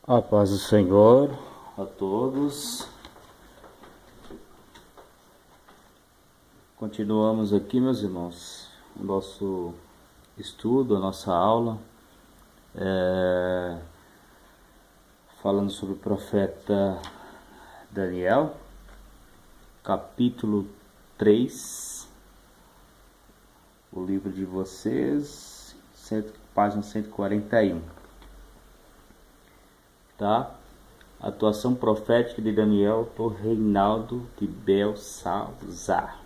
A paz do Senhor a todos. Continuamos aqui, meus irmãos, o nosso estudo, a nossa aula, falando sobre o profeta Daniel, capítulo 3, o livro de vocês, página 141. Tá? Atuação profética de Daniel por Reinaldo de Belsazar.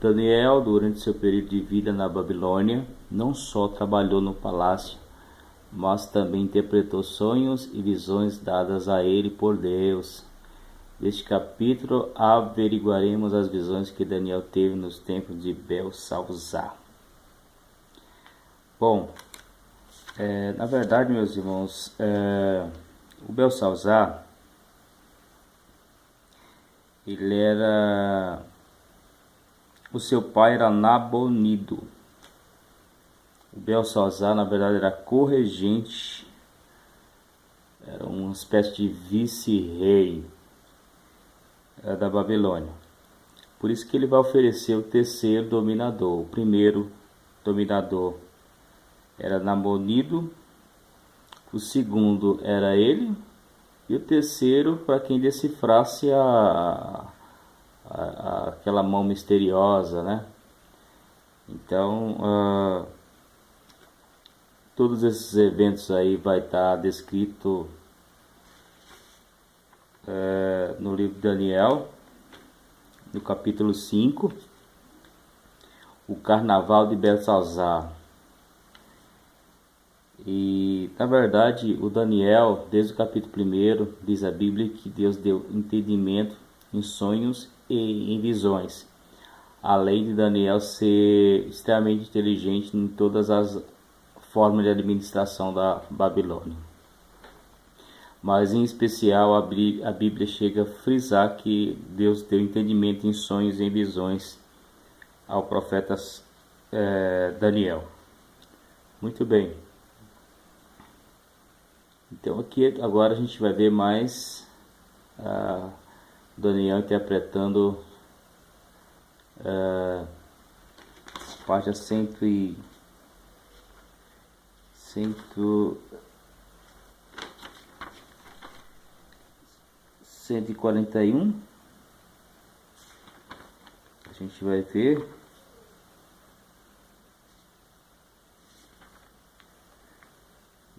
Daniel, durante seu período de vida na Babilônia, não só trabalhou no palácio, mas também interpretou sonhos e visões dadas a ele por Deus. Neste capítulo, averiguaremos as visões que Daniel teve nos tempos de Belsazar. Bom, na verdade, meus irmãos, o Belsazar, o seu pai era Nabonido. O Belsazar, na verdade, era corregente, era uma espécie de vice-rei da Babilônia. Por isso que ele vai oferecer o terceiro dominador. O primeiro dominador era Nabonido, o segundo era ele, e o terceiro para quem decifrasse aquela mão misteriosa, né? Então, todos esses eventos aí vai estar descrito no livro de Daniel, no capítulo 5, o carnaval de Belsazar. E, na verdade, o Daniel, desde o capítulo 1, diz a Bíblia que Deus deu entendimento em sonhos e em visões, além de Daniel ser extremamente inteligente em todas as formas de administração da Babilônia. Mas, em especial, a Bíblia chega a frisar que Deus deu entendimento em sonhos e em visões ao profeta Daniel. Muito bem. Então aqui agora a gente vai ver mais Daniel interpretando página 141. A gente vai ver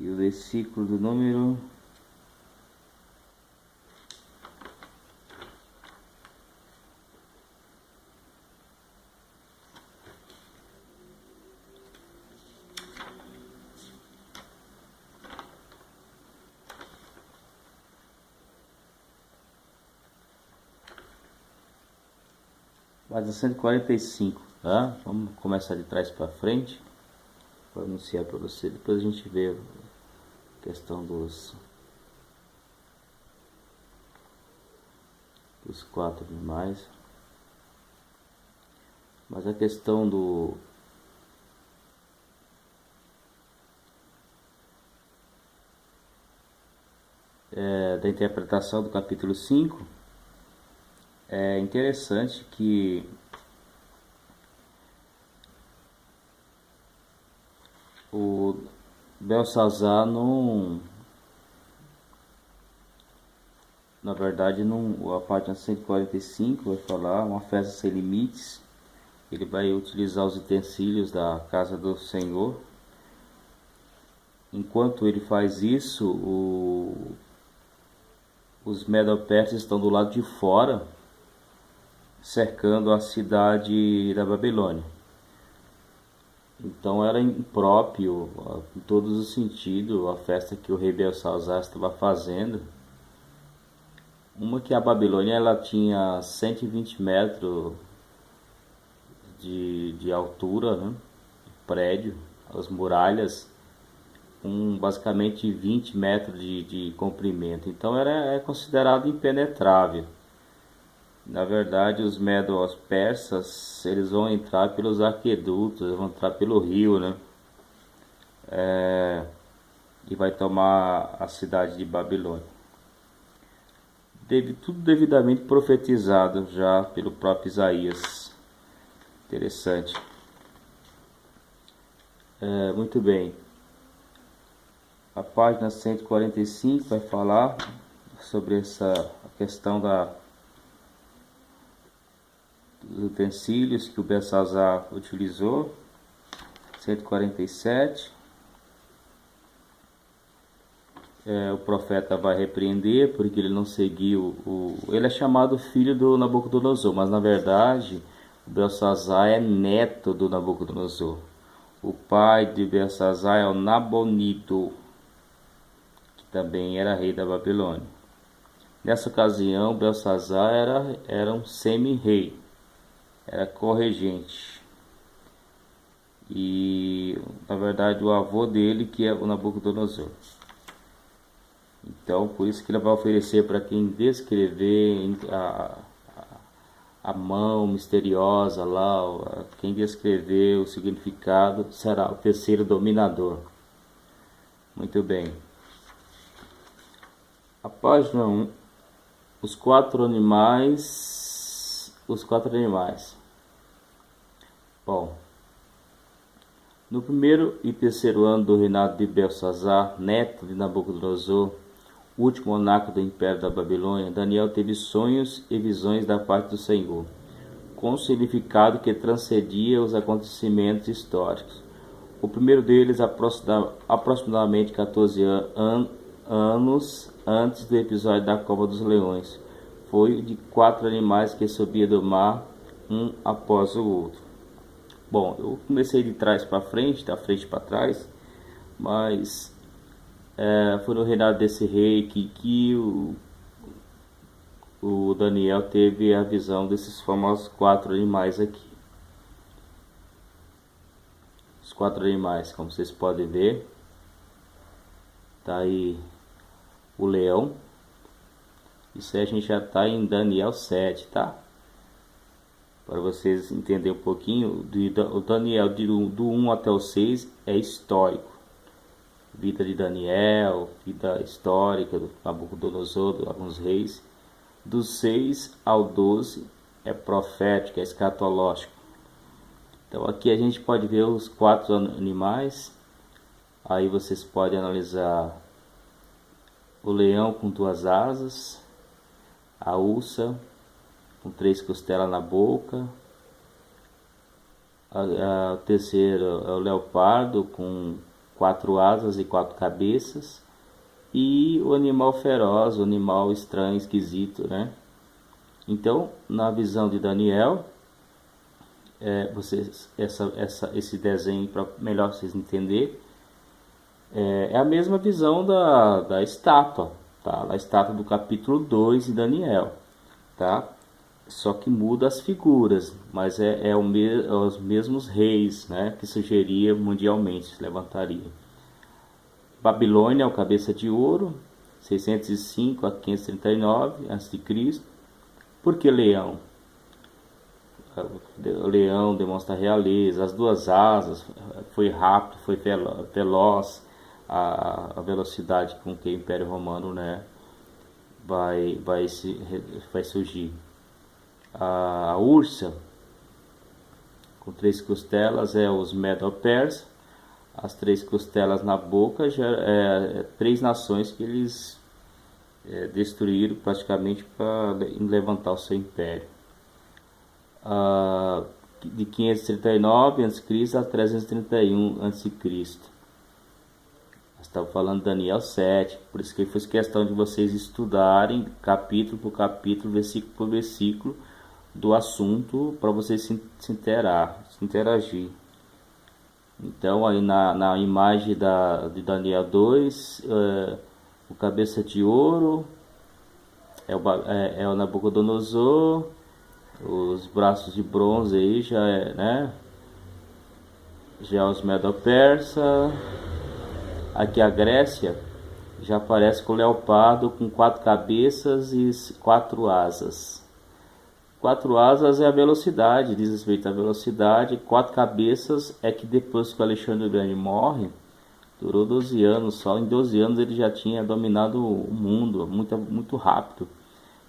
e o versículo do número 145, tá? Vamos começar de trás para frente para anunciar para você. Depois a gente vê a questão dos 4 animais. Mas a questão da interpretação do capítulo 5 é interessante que o Belsazar na verdade, a página 145 vai falar uma festa sem limites. Ele vai utilizar os utensílios da casa do Senhor. Enquanto ele faz isso, os medo-persas estão do lado de fora, cercando a cidade da Babilônia. Então era impróprio, em todos os sentidos, a festa que o rei Belsazar estava fazendo. Uma que a Babilônia ela tinha 120 metros de altura, né? Prédio, as muralhas com basicamente 20 metros de comprimento. Então é considerado impenetrável. Na verdade, os medo-persas, eles vão entrar pelos aquedutos, eles vão entrar pelo rio, né? e vai tomar a cidade de Babilônia. Tudo devidamente profetizado já pelo próprio Isaías. Interessante. Muito bem. A página 145 vai falar sobre essa questão dos utensílios que o Belsazar utilizou. 147. O profeta vai repreender porque ele não seguiu ele é chamado filho do Nabucodonosor, mas na verdade o Belsazar é neto do Nabucodonosor. O pai de Belsazar é o Nabonido, que também era rei da Babilônia. Nessa ocasião, Belsazar era um semi-rei, era corregente. E na verdade o avô dele que é o Nabucodonosor. Então, por isso que ele vai oferecer para quem descrever a mão misteriosa lá, quem descrever o significado será o terceiro dominador. Muito bem. A página 1. Os quatro animais. Bom, no primeiro e terceiro ano do reinado de Belsazar, neto de Nabucodonosor, último monarca do Império da Babilônia, Daniel teve sonhos e visões da parte do Senhor, com significado que transcendia os acontecimentos históricos. O primeiro deles, aproximadamente 14 anos antes do episódio da Cova dos Leões, foi de 4 animais que subiam do mar, um após o outro. Bom, eu comecei de trás para frente, da frente para trás, mas foi no reinado desse rei que o Daniel teve a visão desses famosos 4 animais aqui. Os 4 animais, como vocês podem ver, tá aí o leão. Isso aí a gente já está em Daniel 7, tá? Para vocês entenderem um pouquinho, o Daniel do 1 até o 6 é histórico. Vida de Daniel, vida histórica do Nabucodonosor, de alguns reis. Do 6 ao 12 é profético, é escatológico. Então aqui a gente pode ver os 4 animais. Aí vocês podem analisar o leão com 2 asas, a ursa com 3 costelas na boca, o terceiro é o leopardo com 4 asas e 4 cabeças, e o animal feroz, o animal estranho, esquisito, né? Então, na visão de Daniel, esse desenho, para melhor vocês entenderem, é a mesma visão da estátua, tá? A estátua do capítulo 2 de Daniel, tá? Só que muda as figuras, mas os mesmos reis, né, que sugeria mundialmente se levantaria. Babilônia é o cabeça de ouro, 605 a 539 a.C. Por que leão? O leão demonstra realeza, as 2 asas, foi rápido, foi veloz, a velocidade com que o Império Romano, né, vai surgir. A ursa com 3 costelas é os Medo-Persas. As 3 costelas na boca já 3 nações que eles destruíram praticamente para levantar o seu império. De 539 a.C. a 331 a.C. Estava falando de Daniel 7, por isso que foi questão de vocês estudarem capítulo por capítulo, versículo por versículo do assunto, para vocês se interagir. Então aí na imagem de Daniel 2, o cabeça de ouro é o Nabucodonosor, os braços de bronze aí já né? Já os Medo-Persa. Aqui a Grécia já aparece com o leopardo com 4 cabeças e 4 asas. 4 asas é a velocidade, diz respeito à velocidade. 4 cabeças é que depois que o Alexandre o Grande morre, Durou 12 anos, só em 12 anos ele já tinha dominado o mundo, muito rápido.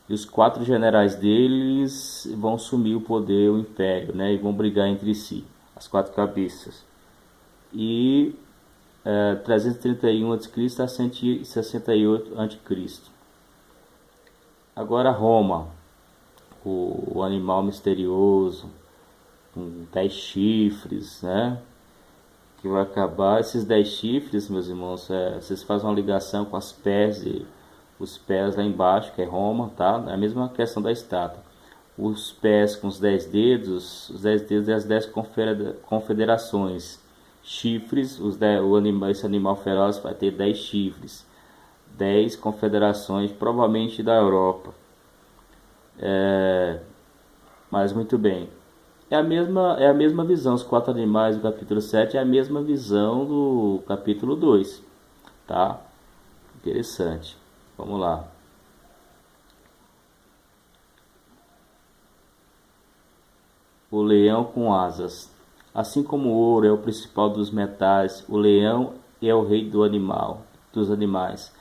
E os 4 generais deles vão assumir o poder, o império, né? E vão brigar entre si, as 4 cabeças. E 331 a.C. a 168 a.C. Agora Roma, o animal misterioso, com 10 chifres, né? Que vai acabar. Esses 10 chifres, meus irmãos, vocês fazem uma ligação com os pés lá embaixo, que é Roma, tá? É a mesma questão da estátua. Os pés com os 10 dedos, os 10 dedos e as 10 confederações. Chifres, esse animal feroz vai ter 10 chifres, 10 confederações, provavelmente da Europa. Mas muito bem. É a mesma visão. Os 4 animais do capítulo 7 é a mesma visão do capítulo 2. Tá? Interessante. Vamos lá. O leão com asas. Assim como o ouro é o principal dos metais, o leão é o rei dos animais.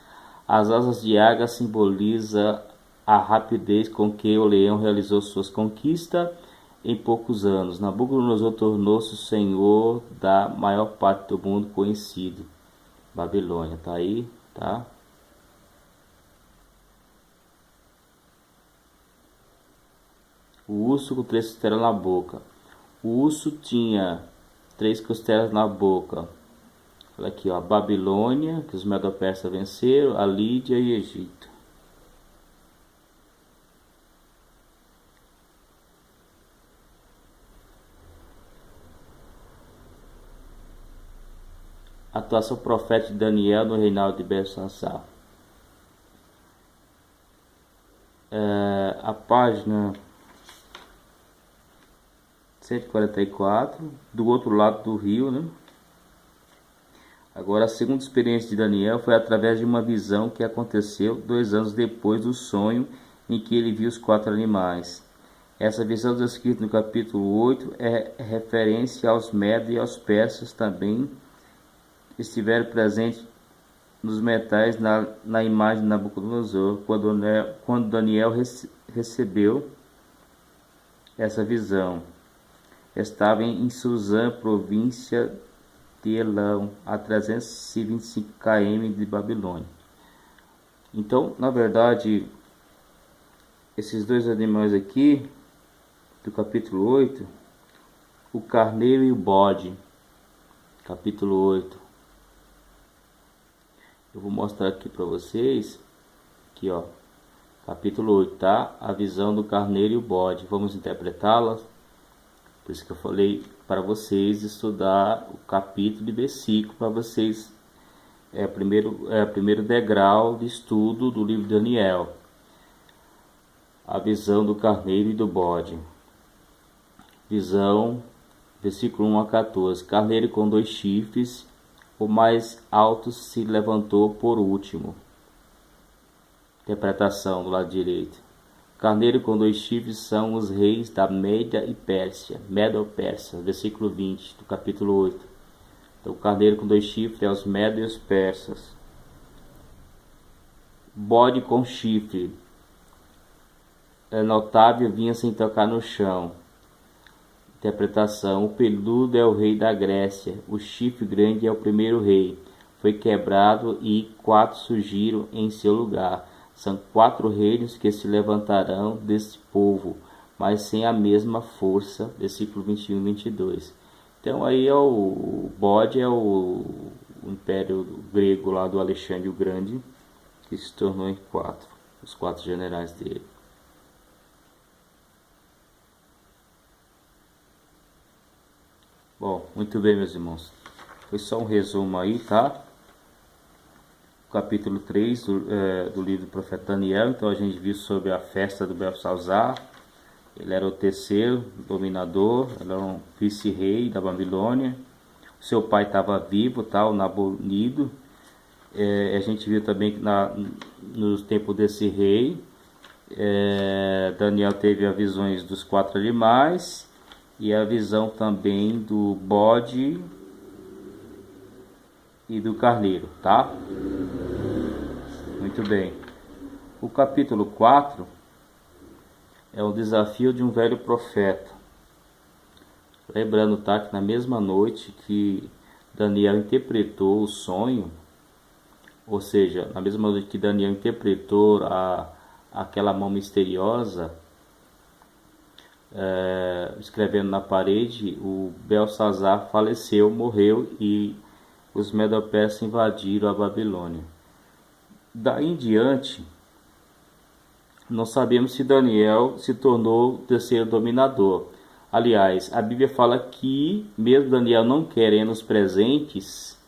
As asas de águia simbolizam a rapidez com que o leão realizou suas conquistas em poucos anos. Nabucodonosor tornou-se o senhor da maior parte do mundo conhecido. Babilônia, tá aí, tá? O urso com 3 costelas na boca. O urso tinha 3 costelas na boca. Olha aqui, ó, Babilônia, que os Medo-Persas venceram, a Lídia e Egito. Atuação profética de Daniel no reinado de Belsassar. A página 144, do outro lado do rio, né? Agora, a segunda experiência de Daniel foi através de uma visão que aconteceu 2 anos depois do sonho em que ele viu os 4 animais. Essa visão descrita no capítulo 8 é referência aos medos e aos persas também estiveram presentes nos metais na imagem de Nabucodonosor, quando Daniel recebeu essa visão. Estava em Suzã, província de Elão, a 325 km de Babilônia. Então, na verdade, esses 2 animais aqui, do capítulo 8, o carneiro e o bode, capítulo 8. Eu vou mostrar aqui para vocês, aqui ó, capítulo 8, tá? A visão do carneiro e o bode. Vamos interpretá-las. Por isso que eu falei para vocês estudar o capítulo e versículo para vocês. É o primeiro degrau de estudo do livro de Daniel. A visão do carneiro e do bode. Visão, versículo 1 a 14. Carneiro com 2 chifres, o mais alto se levantou por último. Interpretação do lado direito. Carneiro com 2 chifres são os reis da Média e Pérsia, Medo-Persa, versículo 20 do capítulo 8. Então, o carneiro com 2 chifres é os Medos e os Persas. Bode com chifre é notável, vinha sem tocar no chão. Interpretação: o peludo é o rei da Grécia, o chifre grande é o primeiro rei. Foi quebrado e 4 surgiram em seu lugar. São 4 reinos que se levantarão desse povo, mas sem a mesma força. Versículo 21 e 22. Então aí é o bode, é o império grego lá do Alexandre o Grande, que se tornou em 4, os 4 generais dele. Bom, muito bem, meus irmãos. Foi só um resumo aí, tá? Capítulo 3 do livro do profeta Daniel. Então a gente viu sobre a festa do Belsassar. Ele era o terceiro dominador, ele era um vice-rei da Babilônia. O seu pai estava vivo, tá? O Nabonido. A gente viu também que no tempo desse rei, Daniel teve as visões dos 4 animais e a visão também do bode e do carneiro, tá? Muito bem. O capítulo 4 é o desafio de um velho profeta. Lembrando, tá, que na mesma noite que Daniel interpretou o sonho, ou seja, na mesma noite que Daniel interpretou aquela mão misteriosa, escrevendo na parede, o Belsazar faleceu, morreu e os Medo-Persas invadiram a Babilônia. Daí em diante, nós sabemos se Daniel se tornou o terceiro dominador. Aliás, a Bíblia fala que, mesmo Daniel não querendo os presentes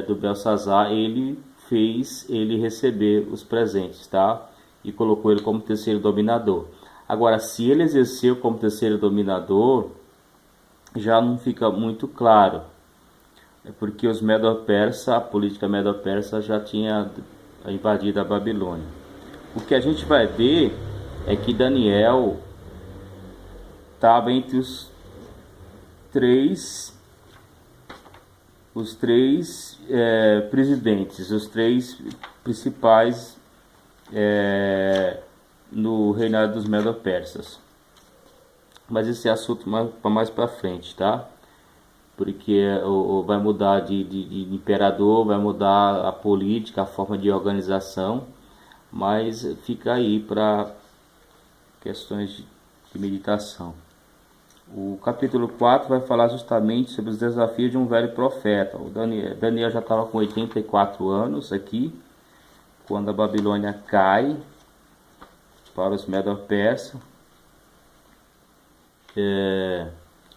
do Belsazar, ele fez ele receber os presentes, tá? E colocou ele como terceiro dominador. Agora, se ele exerceu como terceiro dominador, já não fica muito claro. É porque os Medo-Persas, a política Medo-Persa já tinha invadido a Babilônia. O que a gente vai ver é que Daniel estava entre os três presidentes, os três principais no reinado dos Medo-Persas. Mas esse é assunto mais para frente, tá? Porque vai mudar de imperador, vai mudar a política, a forma de organização, mas fica aí para questões de meditação. O capítulo 4 vai falar justamente sobre os desafios de um velho profeta. O Daniel já estava com 84 anos aqui, quando a Babilônia cai para os Medo-Persas.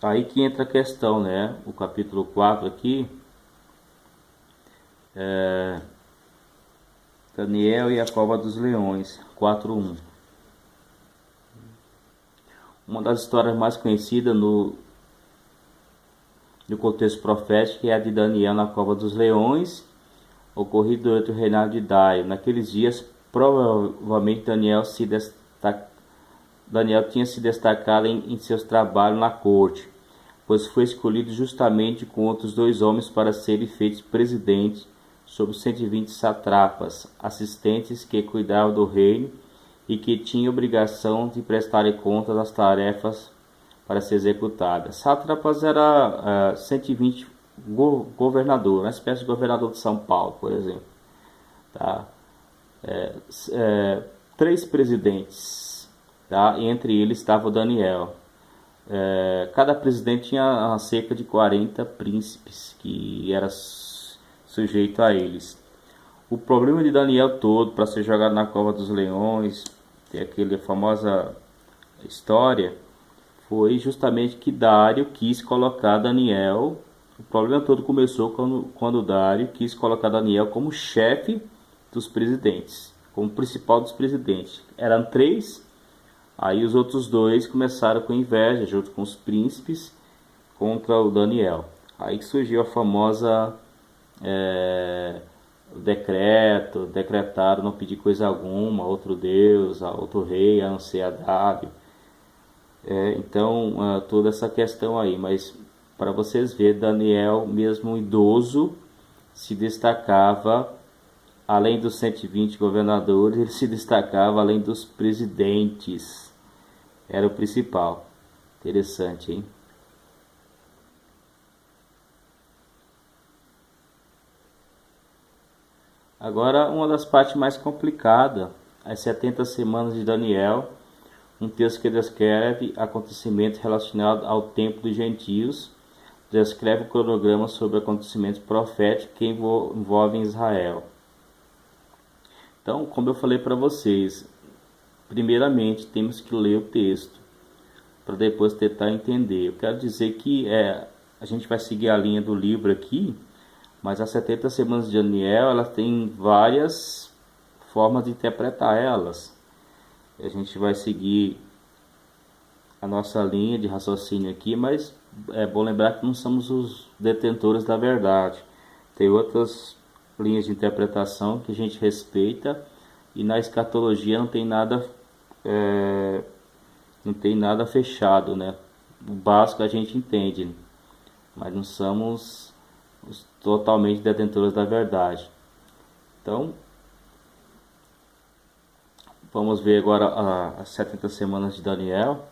Aí que entra a questão, né? O capítulo 4 aqui, Daniel e a cova dos leões, 4:1. Uma das histórias mais conhecidas no contexto profético é a de Daniel na cova dos leões, ocorrido durante o reinado de Dário. Naqueles dias, provavelmente Daniel tinha se destacado em seus trabalhos na corte, pois foi escolhido justamente com outros 2 homens para serem feitos presidentes sobre 120 satrapas, assistentes que cuidavam do reino e que tinham obrigação de prestarem conta das tarefas para ser executadas. Sátrapas era 120 governador, uma espécie de governador de São Paulo, por exemplo. Tá? 3 presidentes, tá? Entre eles estava o Daniel. Cada presidente tinha cerca de 40 príncipes que era sujeito a eles. O problema de Daniel todo para ser jogado na cova dos leões, tem aquela famosa história, foi justamente que Dário quis colocar Daniel. O problema todo começou quando Dário quis colocar Daniel como chefe dos presidentes, como principal dos presidentes. Eram 3, aí os outros 2 começaram com inveja, junto com os príncipes, contra o Daniel. Aí que surgiu a famosa decretaram não pedir coisa alguma a outro deus, a outro rei, a não ser a Dário. Então, toda essa questão aí, mas para vocês verem, Daniel, mesmo idoso, se destacava, além dos 120 governadores, ele se destacava além dos presidentes, era o principal. Interessante, hein? Agora, uma das partes mais complicadas, as 70 semanas de Daniel, um texto que descreve acontecimentos relacionados ao tempo dos gentios, descreve o cronograma sobre acontecimentos proféticos que envolvem Israel. Então, como eu falei para vocês, primeiramente temos que ler o texto, para depois tentar entender. Eu quero dizer que a gente vai seguir a linha do livro aqui, mas as 70 semanas de Daniel, elas têm várias formas de interpretar elas. A gente vai seguir a nossa linha de raciocínio aqui, mas é bom lembrar que não somos os detentores da verdade. Tem outras linhas de interpretação que a gente respeita, e na escatologia não tem nada fechado, né? O básico a gente entende, mas não somos os totalmente detentores da verdade. Então, vamos ver agora as 70 semanas de Daniel,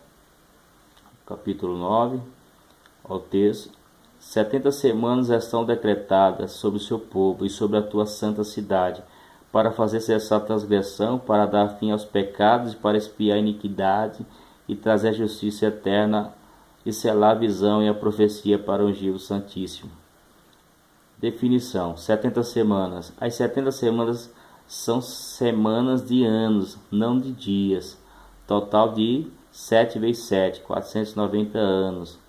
capítulo 9, ao texto. 70 semanas estão decretadas sobre o seu povo e sobre a tua santa cidade, para fazer cessar a transgressão, para dar fim aos pecados, para expiar a iniquidade e trazer a justiça eterna e selar a visão e a profecia para ungir o Santíssimo. Definição: 70 semanas. As 70 semanas são semanas de anos, não de dias. Total de 7 vezes 7, 490 anos.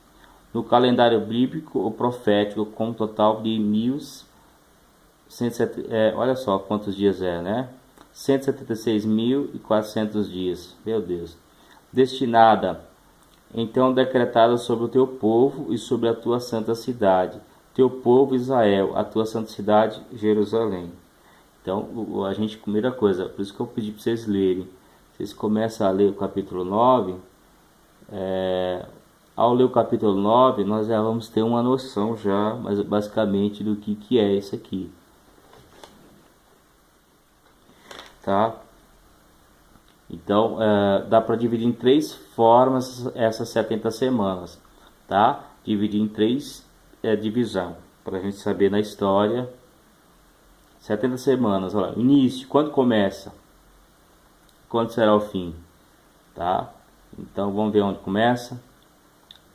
No calendário bíblico ou profético, com um total de 1170, olha só quantos dias é, né? 176.400 dias. Meu Deus. Destinada, então, decretada sobre o teu povo e sobre a tua santa cidade, teu povo Israel, a tua santa cidade Jerusalém. Então, primeira coisa, por isso que eu pedi para vocês lerem. Vocês começam a ler o capítulo 9. Ao ler o capítulo 9, nós já vamos ter uma noção já, mas basicamente, do que é isso aqui. Tá? Então, dá para dividir em 3 formas essas 70 semanas. Tá? Dividir em 3 divisão, para a gente saber na história. 70 semanas, olha, início, quando começa? Quando será o fim? Tá? Então, vamos ver onde começa.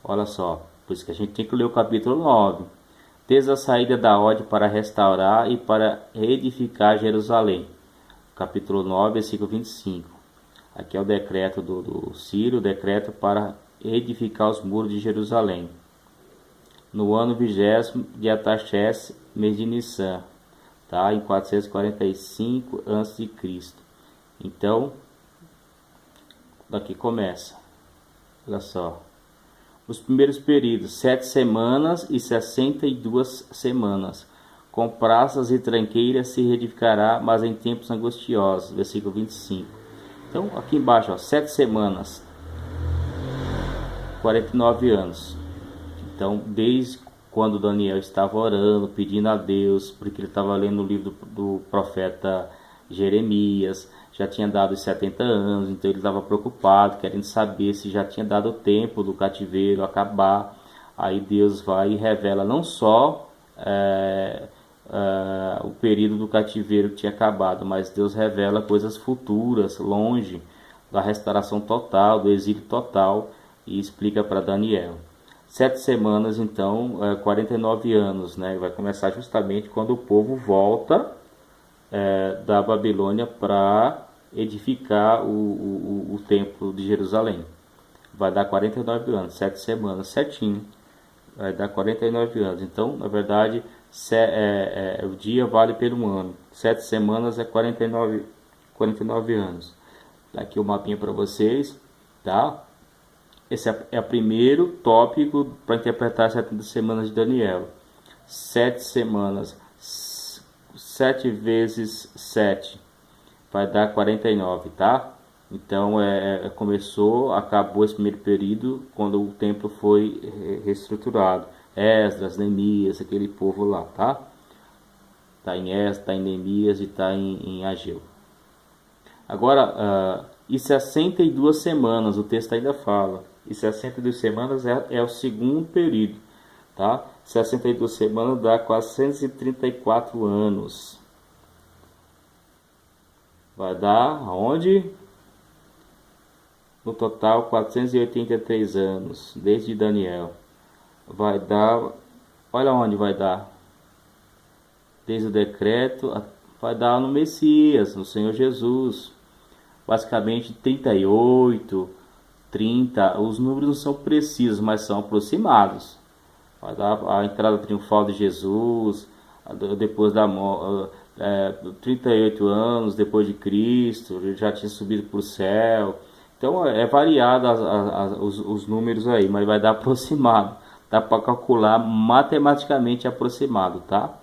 Olha só, por isso que a gente tem que ler o capítulo 9. Desde a saída da ordem para restaurar e para reedificar Jerusalém. Capítulo 9, versículo 25. Aqui é o decreto do Ciro, o decreto para edificar os muros de Jerusalém. No ano 20º de Ataxés, mês de Nissan, tá? Em 445 a.C. Então, daqui começa. Olha só. Os primeiros períodos, 7 semanas e 62 semanas. Com praças e tranqueiras se reedificará, mas em tempos angustiosos. Versículo 25. Então, aqui embaixo, ó, 7 semanas, 49 anos. Então, desde quando Daniel estava orando, pedindo a Deus, porque ele estava lendo o livro do profeta Jeremias, já tinha dado os 70 anos, então ele estava preocupado, querendo saber se já tinha dado o tempo do cativeiro acabar. Aí Deus vai e revela não só o período do cativeiro que tinha acabado, mas Deus revela coisas futuras, longe da restauração total, do exílio total, e explica para Daniel. 7 semanas, então, 49 anos, né? Vai começar justamente quando o povo volta da Babilônia para edificar o templo de Jerusalém. Vai dar 49 anos, 7 semanas, certinho. Vai dar 49 anos. Então, na verdade, o dia vale pelo ano. 7 semanas é 49 anos. Aqui o mapinha para vocês, tá? Esse é o primeiro tópico para interpretar as 70 semanas de Daniel. 7 semanas, 7 vezes 7 vai dar 49, tá? Então começou, acabou esse primeiro período quando o templo foi reestruturado. Esdras, Neemias, aquele povo lá, tá? Tá em Esdras, tá em Neemias e tá em Ageu. Agora, e 62 semanas, o texto ainda fala. E 62 semanas é o segundo período, tá? 62 semanas dá 434 anos. Vai dar onde? No total 483 anos, desde Daniel. Vai dar, olha onde vai dar. Desde o decreto, vai dar no Messias, no Senhor Jesus. Basicamente 38, 30, os números não são precisos, mas são aproximados. Vai dar a entrada triunfal de Jesus, depois da 38 anos depois de Cristo, ele já tinha subido para o céu. Então é variado os números aí, mas vai dar aproximado. Dá para calcular matematicamente aproximado, tá?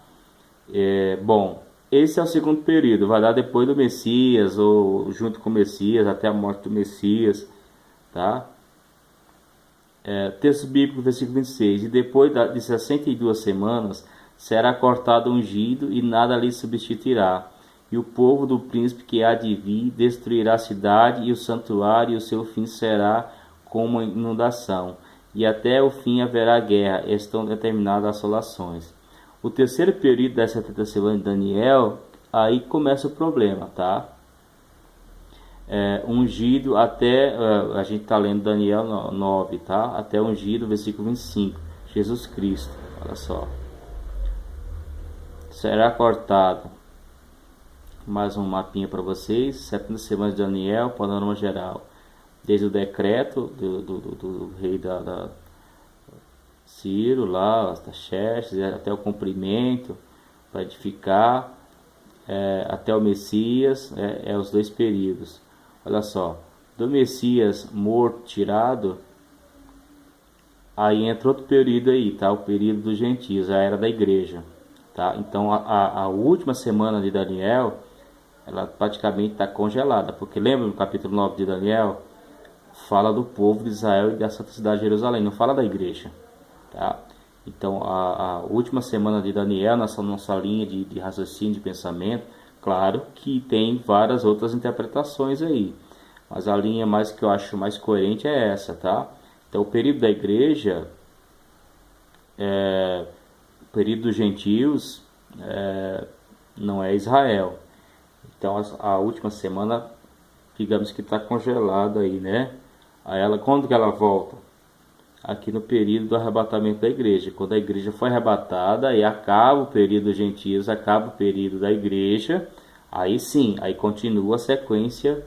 Bom, esse é o segundo período, vai dar depois do Messias, ou junto com o Messias, até a morte do Messias, tá? Texto bíblico, versículo 26. E depois de 62 semanas, será cortado ungido, e nada lhe substituirá. E o povo do príncipe que há de vir destruirá a cidade e o santuário, e o seu fim será como inundação. E até o fim haverá guerra, estão determinadas assolações. O terceiro período das 70 semanas de Daniel, aí começa o problema, tá? Ungido até, a gente está lendo Daniel 9, tá? Até ungido, versículo 25. Jesus Cristo, olha só. Será cortado. Mais um mapinha para vocês. 70 semanas de Daniel, panorama geral. Desde o decreto do rei da Ciro, lá, Artaxerxes, até o cumprimento, para edificar, até o Messias, os dois períodos. Olha só, do Messias morto, tirado, aí entra outro período aí, tá? O período dos gentios, a era da igreja, tá? Então a última semana de Daniel, ela praticamente está congelada, porque lembra no capítulo 9 de Daniel, fala do povo de Israel e da Santa Cidade de Jerusalém, não fala da igreja, tá? Então a última semana de Daniel, nessa nossa linha de raciocínio, de pensamento, claro que tem várias outras interpretações aí, mas a linha mais que eu acho mais coerente é essa, tá? Então o período da igreja, o período dos gentios, não é Israel. Então a última semana, digamos que está congelada aí, né? Aí quando que ela volta? Aqui no período do arrebatamento da igreja. Quando a igreja foi arrebatada, aí acaba o período dos gentios, acaba o período da igreja. Aí sim, aí continua a sequência,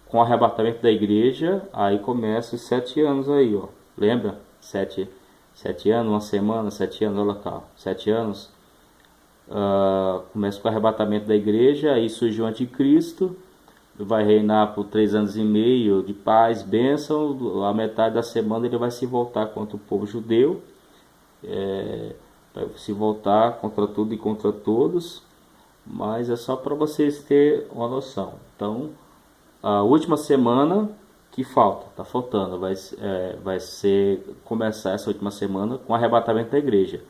com o arrebatamento da igreja, aí começa os 7 anos aí, ó. Lembra? 7 anos, uma semana, 7 anos, olha cá, 7 anos. Começa com o arrebatamento da igreja, aí surge o anticristo, vai reinar por 3 anos e meio de paz, bênção. A metade da semana ele vai se voltar contra o povo judeu, vai se voltar contra tudo e contra todos, mas é só para vocês terem uma noção. Então a última semana que falta, tá faltando, vai ser começar essa última semana com o arrebatamento da igreja,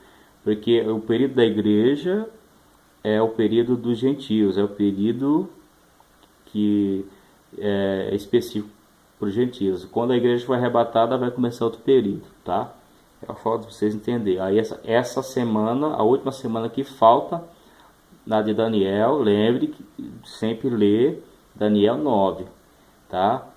porque o período da igreja é o período dos gentios, é o período que é específico para os gentios. Quando a igreja foi arrebatada, vai começar outro período, tá? É a forma de vocês entenderem. Aí essa semana, a última semana que falta, na de Daniel, lembre que sempre ler Daniel 9, tá?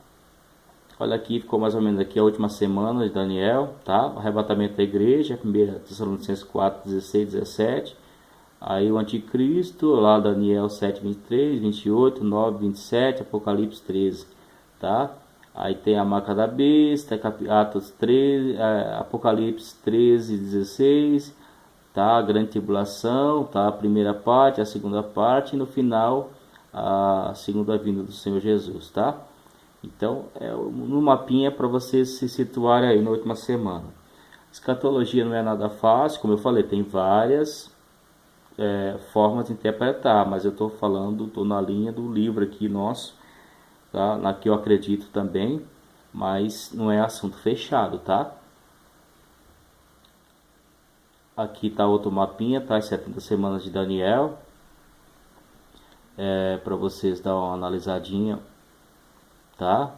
Olha aqui, ficou mais ou menos aqui a última semana de Daniel, tá? O arrebatamento da igreja, 1 Tessalonicenses 4, 16, 17. Aí o anticristo, lá Daniel 7, 23, 28, 9, 27, Apocalipse 13, tá? Aí tem a marca da besta, Atos 13, Apocalipse 13, 16, tá? A grande tribulação, tá? A primeira parte, a segunda parte, e no final a segunda vinda do Senhor Jesus, tá? Então, no mapinha para vocês se situarem aí na última semana. Escatologia não é nada fácil, como eu falei, tem várias formas de interpretar, mas eu estou na linha do livro aqui nosso, tá? Na que eu acredito também, mas não é assunto fechado, tá? Aqui está outro mapinha, tá? As 70 semanas de Daniel, para vocês dar uma analisadinha, tá?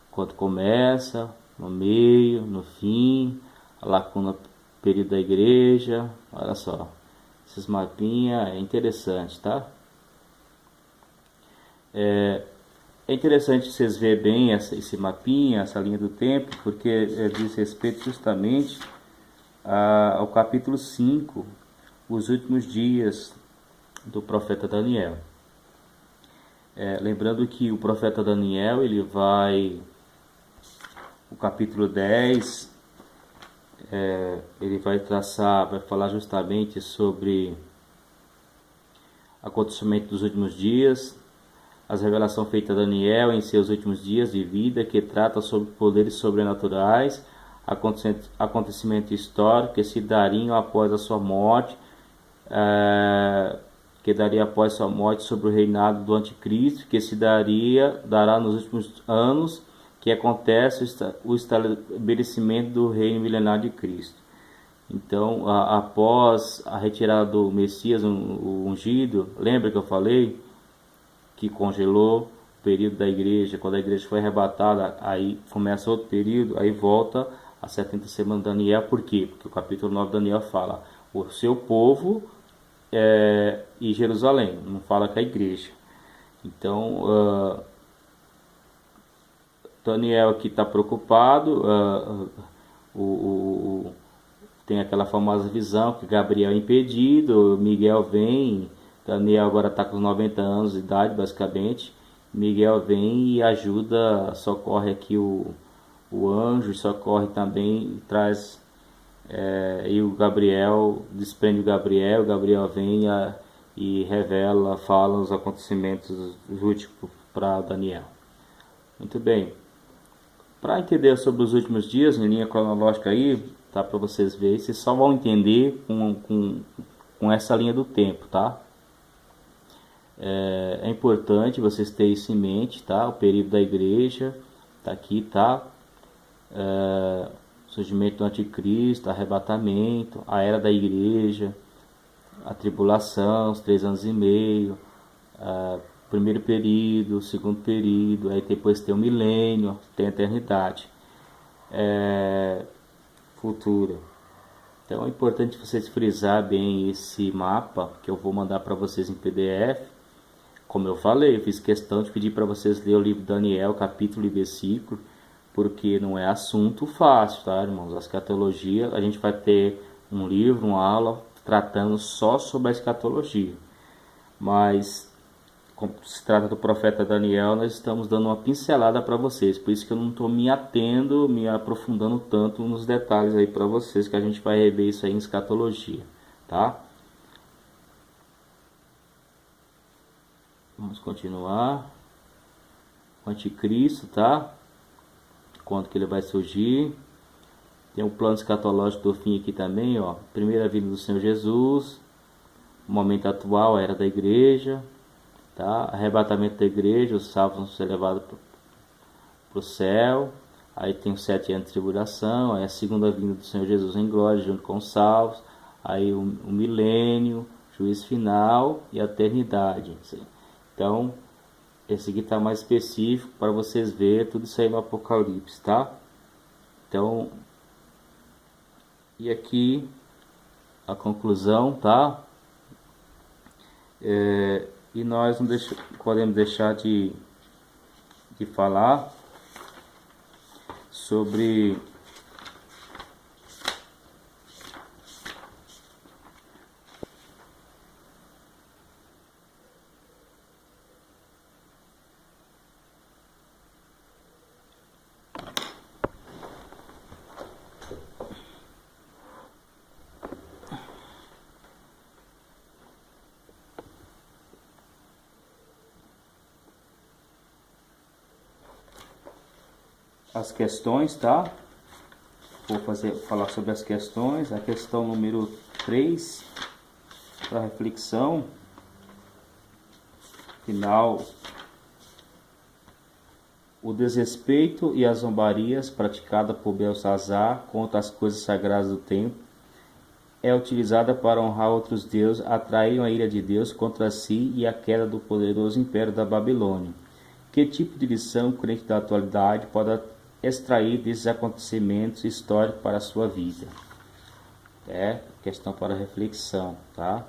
Quando começa, no meio, no fim, a lacuna, período da igreja, olha só. Esses mapinhas é interessante, tá? É interessante vocês verem bem esse mapinha, essa linha do tempo, porque diz respeito justamente ao capítulo 5, os últimos dias do profeta Daniel. Lembrando que o profeta Daniel, o capítulo 10, ele vai falar justamente sobre acontecimento dos últimos dias, as revelações feitas a Daniel em seus últimos dias de vida, que trata sobre poderes sobrenaturais, acontecimento histórico que se dariam após a sua morte, que daria após sua morte sobre o reinado do anticristo, que dará nos últimos anos, que acontece o estabelecimento do reino milenar de Cristo. Então, após a retirada do Messias, o ungido, lembra que eu falei que congelou o período da igreja? Quando a igreja foi arrebatada, aí começa outro período, aí volta a 70 semanas de Daniel. Por quê? Porque o capítulo 9 de Daniel fala o seu povo e Jerusalém, não fala com a igreja. Então, Daniel aqui está preocupado, tem aquela famosa visão que Gabriel é impedido, Miguel vem, Daniel agora está com 90 anos de idade basicamente, Miguel vem e ajuda, socorre aqui o anjo, socorre também, traz e o Gabriel, desprende o Gabriel vem e revela, fala os acontecimentos últimos para Daniel. Muito bem. Para entender sobre os últimos dias, em linha cronológica aí, tá? Para vocês verem, vocês só vão entender com essa linha do tempo, tá? É importante vocês terem isso em mente, tá? O período da igreja, tá aqui, tá? Surgimento do anticristo, arrebatamento, a era da igreja, a tribulação, os 3 anos e meio, primeiro período, segundo período, aí depois tem o milênio, tem a eternidade futura. Então é importante vocês frisar bem esse mapa que eu vou mandar para vocês em PDF. Como eu falei, eu fiz questão de pedir para vocês ler o livro de Daniel, capítulo e versículo, porque não é assunto fácil, tá, irmãos? A escatologia, a gente vai ter um livro, uma aula tratando só sobre a escatologia, mas como se trata do profeta Daniel, nós estamos dando uma pincelada para vocês, por isso que eu não estou me aprofundando tanto nos detalhes aí para vocês, que a gente vai rever isso aí em escatologia, tá? Vamos continuar. O anticristo, tá? Quando que ele vai surgir? Tem o plano escatológico do fim aqui também, ó. Primeira vinda do Senhor Jesus, o momento atual, a era da igreja, tá? Arrebatamento da igreja, os salvos vão ser levados para o céu. Aí tem os 7 anos de tribulação, aí a segunda vinda do Senhor Jesus em glória junto com os salvos, aí o milênio, juízo final e a eternidade. Então, esse aqui está mais específico para vocês verem tudo isso aí no Apocalipse, tá? Então, e aqui a conclusão, tá? E nós não podemos deixar de falar sobre as questões, tá? Vou falar sobre as questões. A questão número 3 para reflexão final: o desrespeito e as zombarias praticadas por Belsazar contra as coisas sagradas do templo é utilizada para honrar outros deuses, atrair a ira de Deus contra si e a queda do poderoso império da Babilônia. Que tipo de lição o crente da atualidade pode extrair desses acontecimentos históricos para a sua vida? Questão para reflexão, tá?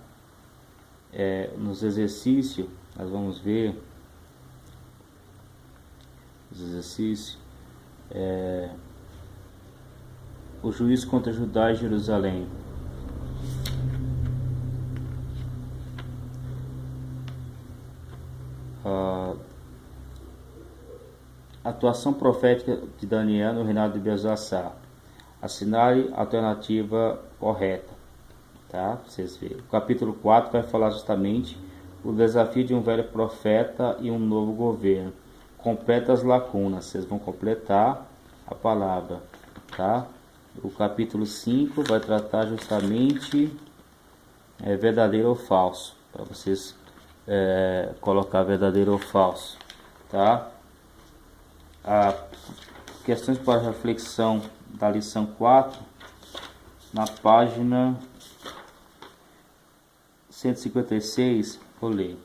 Nos exercícios, nós vamos ver os exercícios. O juízo contra Judá e Jerusalém. Atuação profética de Daniel no reinado de Belsassar. Assinale a alternativa correta, tá? Vocês verem. O capítulo 4 vai falar justamente o desafio de um velho profeta e um novo governo. Completa as lacunas, vocês vão completar a palavra, tá? O capítulo 5 vai tratar justamente verdadeiro ou falso, para vocês colocar verdadeiro ou falso, tá? Questões para reflexão da lição 4 na página 156, vou ler.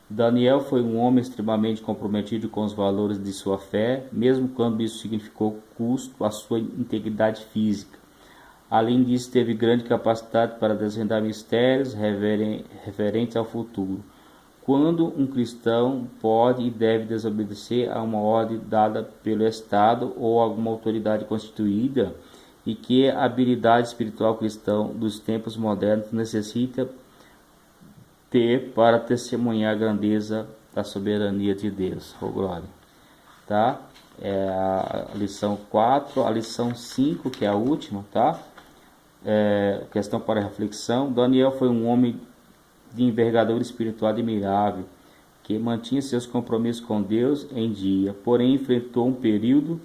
Daniel foi um homem extremamente comprometido com os valores de sua fé, mesmo quando isso significou custo à sua integridade física. Além disso, teve grande capacidade para desvendar mistérios referentes ao futuro. Quando um cristão pode e deve desobedecer a uma ordem dada pelo Estado ou alguma autoridade constituída, e que a habilidade espiritual cristã dos tempos modernos necessita ter para testemunhar a grandeza da soberania de Deus. Oh, glória. Tá? É a lição 4, a lição 5, que é a última, tá? Questão para reflexão. Daniel foi um homem de envergadura espiritual admirável, que mantinha seus compromissos com Deus em dia, porém enfrentou um período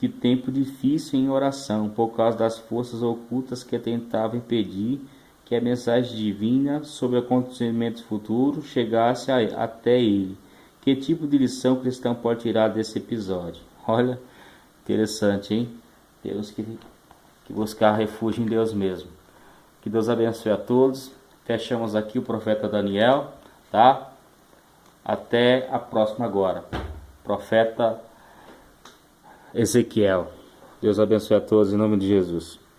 de tempo difícil em oração, por causa das forças ocultas que tentavam impedir que a mensagem divina sobre acontecimentos futuros chegasse até ele. Que tipo de lição o cristão pode tirar desse episódio? Olha, interessante, hein? Temos que buscar refúgio em Deus mesmo. Que Deus abençoe a todos. Fechamos aqui o profeta Daniel, tá? Até a próxima agora. Profeta Ezequiel. Deus abençoe a todos em nome de Jesus.